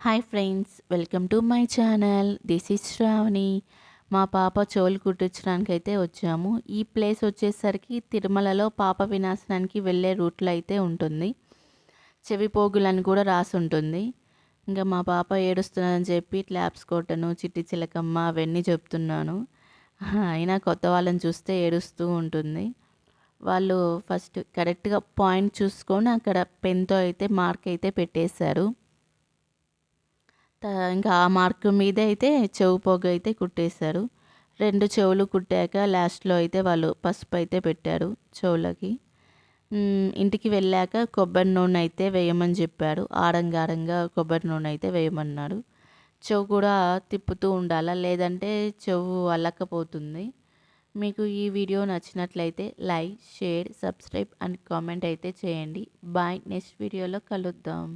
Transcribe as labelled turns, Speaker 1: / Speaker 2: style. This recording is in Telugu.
Speaker 1: Hi friends, welcome to my channel. This is Sravani. మా పాప చెవులు కుట్టించడానికి అయితే వచ్చాము. ఈ ప్లేస్ వచ్చేసరికి తిరుమలలో పాప వినాశనానికి వెళ్ళే రూట్లో అయితే ఉంటుంది. చెవి పోగులని కూడా రాసి ఉంటుంది. ఇంకా మా పాప ఏడుస్తున్నదని చెప్పి క్లాప్స్ కొట్టను, చిట్టి చిలకమ్మ అవన్నీ చెప్తున్నాను. అయినా కొత్త వాళ్ళని చూస్తే ఏడుస్తూ ఉంటుంది. వాళ్ళు ఫస్ట్ కరెక్ట్గా పాయింట్ చూసుకొని అక్కడ పెన్తో అయితే మార్క్ అయితే పెట్టేశారు. ఇంకా ఆ మార్క్ మీదే అయితే చెవు పోగు అయితే కుట్టేశారు. 2 చెవులు కుట్టాక లాస్ట్‌లో అయితే వాళ్ళు పసుపు అయితే పెట్టారు చెవులకి. ఇంటికి వెళ్ళాక కొబ్బరి నూనె అయితే వేయమని చెప్పారు. ఆడంగారంగా కొబ్బరి నూనె అయితే వేయమన్నారు. చెవు కూడా తిప్పుతూ ఉండాలా, లేదంటే చెవు అల్లకపోతుంది. మీకు ఈ వీడియో నచ్చినట్లయితే like, share, subscribe and comment అయితే చేయండి. బాయ్. నెక్స్ట్ వీడియోలో కలుద్దాం.